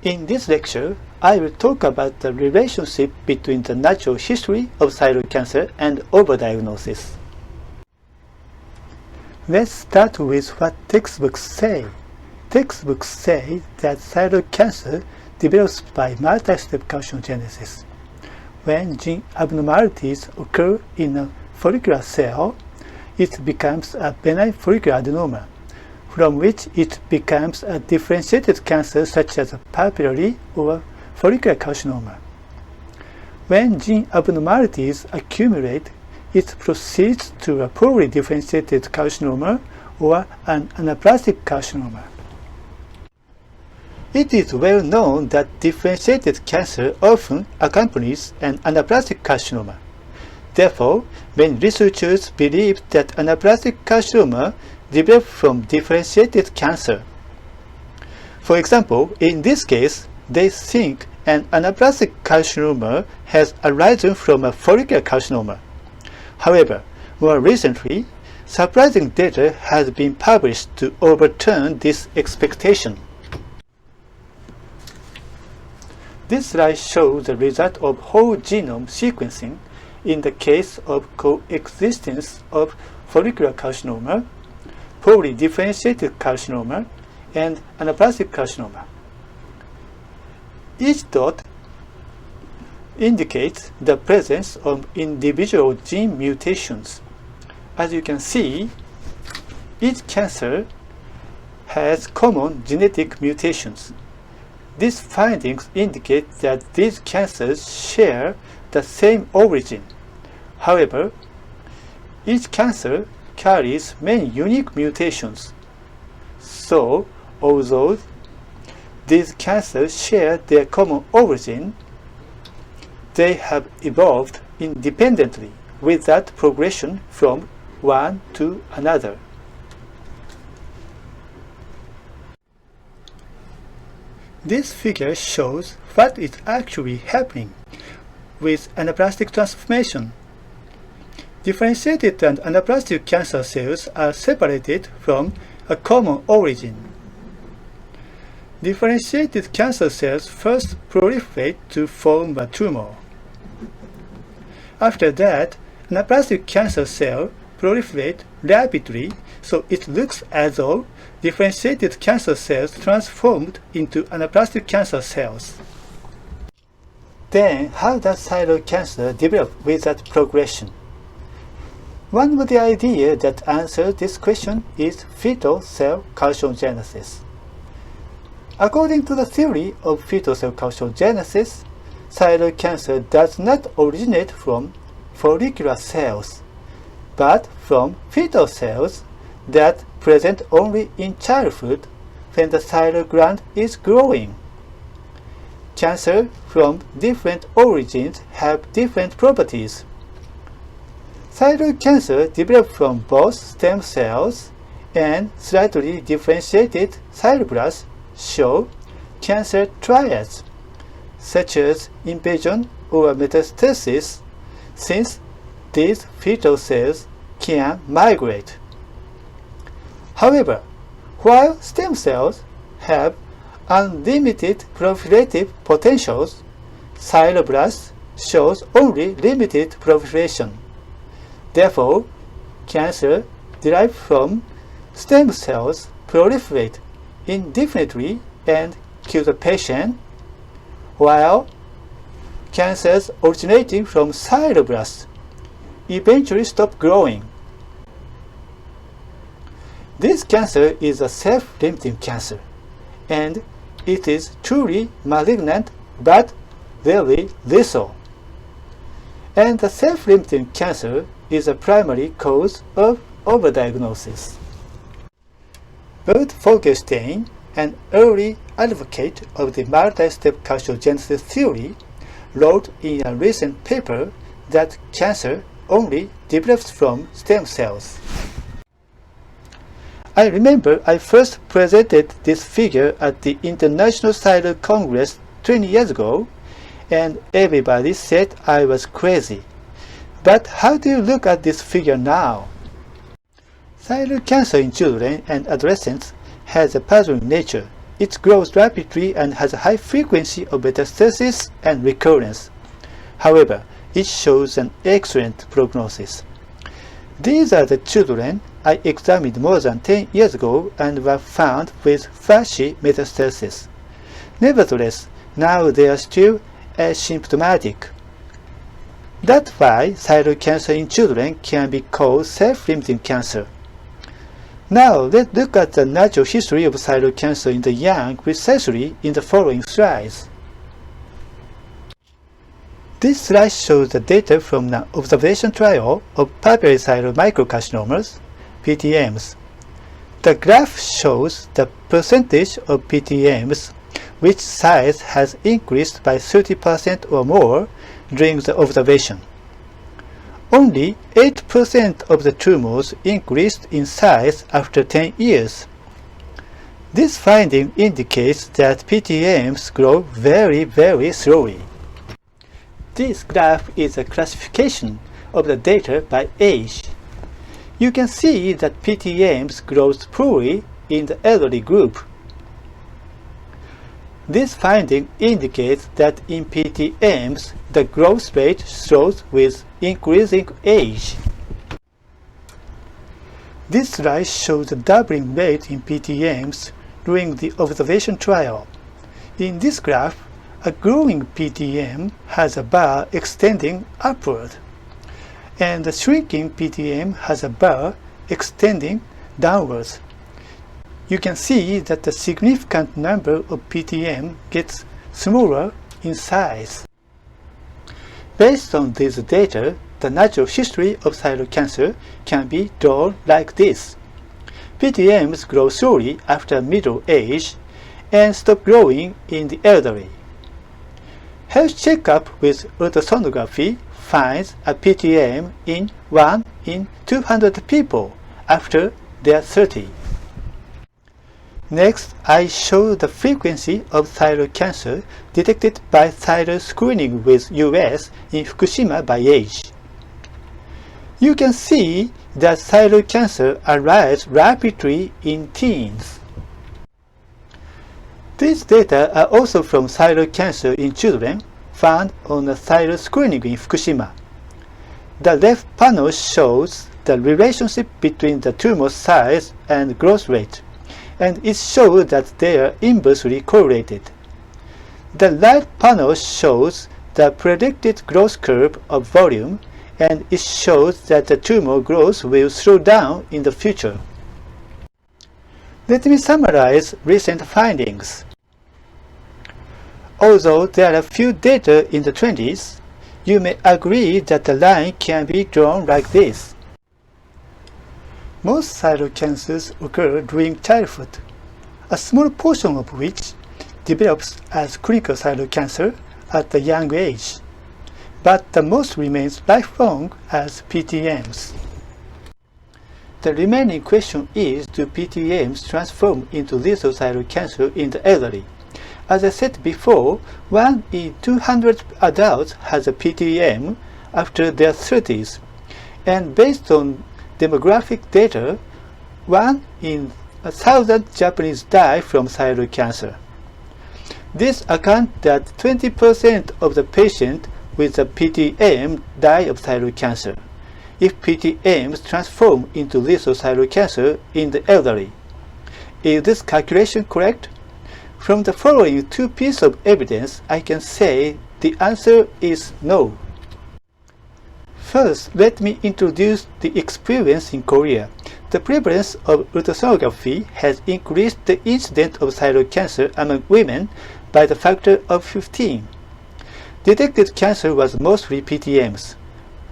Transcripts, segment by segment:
In this lecture, I will talk about the relationship between the natural history of thyroid cancer and overdiagnosis. Let's start with what textbooks say. Textbooks say that thyroid cancer develops by multi-step calcinogenesis. When gene abnormalities occur in a follicular cell, it becomes a benign follicular adenoma, from which it becomes a differentiated cancer such as a papillary or follicular carcinoma. When gene abnormalities accumulate, it proceeds to a poorly differentiated carcinoma or an anaplastic carcinoma. It is well known that differentiated cancer often accompanies an anaplastic carcinoma. Therefore, many researchers believe that anaplastic carcinoma develop from differentiated cancer. For example, in this case, they think an anaplastic carcinoma has arisen from a follicular carcinoma. However, more recently, surprising data has been published to overturn this expectation. This slide shows the result of whole genome sequencing in the case of coexistence of follicular carcinoma, poorly differentiated carcinoma, and anaplastic carcinoma. Each dot indicates the presence of individual gene mutations. As you can see, each cancer has common genetic mutations. These findings indicate that these cancers share the same origin. However, each cancer carries many unique mutations. So, although these cancers share their common origin, they have evolved independently without progression from one to another. This figure shows what is actually happening with anaplastic transformation. Differentiated and anaplastic cancer cells are separated from a common origin. Differentiated cancer cells first proliferate to form a tumor. After that, anaplastic cancer cells proliferate rapidly, so it looks as though differentiated cancer cells transformed into anaplastic cancer cells. Then, how does thyroid cancer develop without progression? One of the ideas that answers this question is fetal cell calcinogenesis. According to the theory of fetal cell calcinogenesis, thyroid cancer does not originate from follicular cells, but from fetal cells that present only in childhood when the thyroid gland is growing. Cancer from different origins have different properties. Thyroid cancer develops from both stem cells and slightly differentiated thyroblast show cancer triads, such as invasion or metastasis, since these fetal cells can migrate. However, while stem cells have unlimited proliferative potentials, thyroblast shows only limited proliferation. Therefore, cancer derived from stem cells proliferate indefinitely and kill the patient, while cancers originating from thyroblast eventually stop growing. This cancer is a self-limiting cancer, and it is truly malignant but very lethal. And the self-limiting cancer is a primary cause of overdiagnosis. Both Fogelstein, an early advocate of the multi-step calcinogenesis theory, wrote in a recent paper that cancer only develops from stem cells. I remember I first presented this figure at the International Thyroid Congress 20 years ago, and everybody said I was crazy. But how do you look at this figure now? Thyroid cancer in children and adolescents has a puzzling nature it grows rapidly and has a high frequency of metastasis and recurrence. However, it shows an excellent prognosis. These are the children I examined more than 10 years ago and were found with flashy metastasis. Nevertheless, now they are still asymptomatic. That's why thyroid cancer in children can be called self-limiting cancer. Now let's look at the natural history of thyroid cancer in the young precisely in the following slides. This slide shows the data from an observation trial of papillary thyroid microcarcinomas, PTMs. The graph shows the percentage of PTMs which size has increased by 30% or more during the observation. Only 8% of the tumors increased in size after 10 years. This finding indicates that PTMs grow very slowly. This graph is a classification of the data by age. You can see that PTMs grows poorly in the elderly group. This finding indicates that in PTMs, the growth rate slows with increasing age. This slide shows the doubling rate in PTMs during the observation trial. In this graph, a growing PTM has a bar extending upward, and the shrinking PTM has a bar extending downwards. You can see that the significant number of PTM gets smaller in size. Based on this data, the natural history of thyroid cancer can be drawn like this. PTMs grow slowly after middle age and stop growing in the elderly. Health checkup with ultrasonography finds a PTM in 1 in 200 people after they are 30. Next, I show the frequency of thyroid cancer detected by thyroid screening with US in Fukushima by age. You can see that thyroid cancer arrives rapidly in teens. These data are also from thyroid cancer in children found on a thyroid screening in Fukushima. The left panel shows the relationship between the tumor size and growth rate, and it shows that they are inversely correlated. The right panel shows the predicted growth curve of volume, and it shows that the tumor growth will slow down in the future. Let me summarize recent findings. Although there are few data in the 20s, you may agree that the line can be drawn like this. Most thyroid cancers occur during childhood, a small portion of which develops as clinical thyroid cancer at a young age, but the most remains lifelong as PTMs. The remaining question is, do PTMs transform into lethal thyroid cancer in the elderly? As I said before, 1 in 200 adults has a PTM after their 30s, and based on demographic data, 1 in 1,000 Japanese die from thyroid cancer. This accounts that 20% of the patients with a PTM die of thyroid cancer, if PTMs transform into lethal thyroid cancer in the elderly. Is this calculation correct? From the following two pieces of evidence, I can say the answer is no. First, let me introduce the experience in Korea. The prevalence of ultrasonography has increased the incidence of thyroid cancer among women by the factor of 15. Detected cancer was mostly PTMs.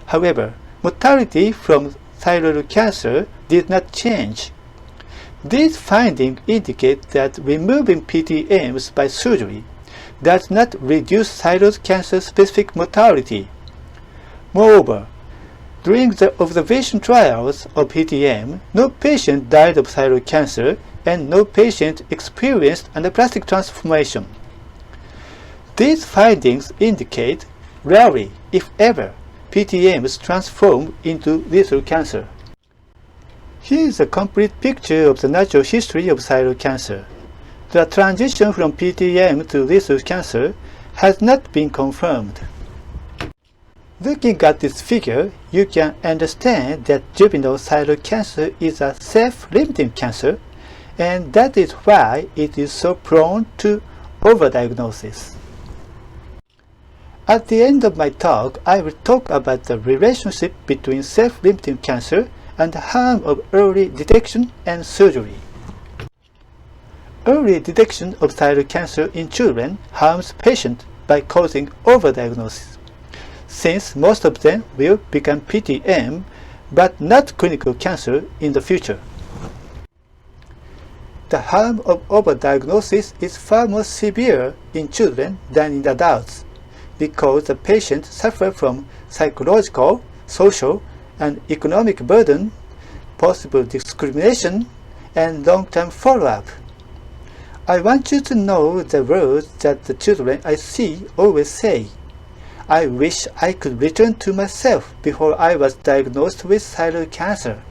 However, mortality from thyroid cancer did not change. These findings indicate that removing PTMs by surgery does not reduce thyroid cancer-specific mortality. Moreover, during the observation trials of PTM, no patient died of thyroid cancer and no patient experienced anaplastic transformation. These findings indicate rarely, if ever, PTMs transform into lethal cancer. Here is a complete picture of the natural history of thyroid cancer. The transition from PTM to lethal cancer has not been confirmed. Looking at this figure, you can understand that juvenile thyroid cancer is a self-limiting cancer, and that is why it is so prone to overdiagnosis. At the end of my talk, I will talk about the relationship between self-limiting cancer and the harm of early detection and surgery. Early detection of thyroid cancer in children harms patients by causing overdiagnosis, since most of them will become PTM but not clinical cancer in the future. The harm of overdiagnosis is far more severe in children than in adults, because the patients suffer from psychological, social, and economic burden, possible discrimination, and long-term follow-up. I want you to know the words that the children I see always say. I wish I could return to myself before I was diagnosed with thyroid cancer.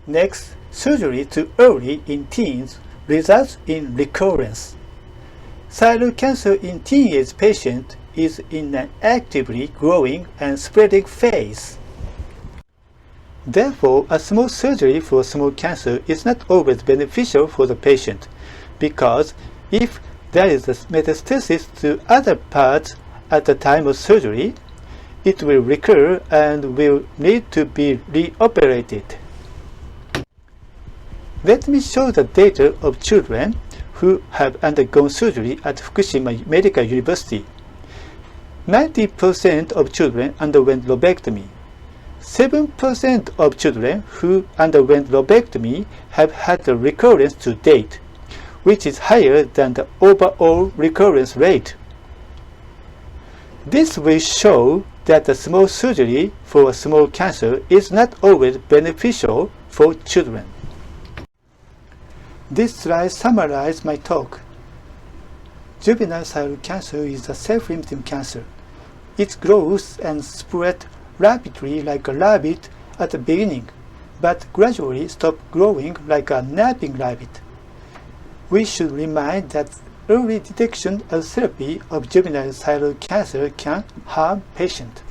Next, surgery too early in teens results in recurrence. Thyroid cancer in teenage patients is in an actively growing and spreading phase. Therefore, a small surgery for small cancer is not always beneficial for the patient, because if there is a metastasis to other parts at the time of surgery, it will recur and will need to be reoperated. Let me show the data of children who have undergone surgery at Fukushima Medical University. 90% of children underwent lobectomy. 7% of children who underwent lobectomy have had a recurrence to date, which is higher than the overall recurrence rate. This will show that a small surgery for a small cancer is not always beneficial for children. This slide summarizes my talk. Juvenile thyroid cancer is a self-limiting cancer. It grows and spreads rapidly like a rabbit at the beginning, but gradually stops growing like a napping rabbit. We should remind that early detection and therapy of juvenile thyroid cancer can harm patients.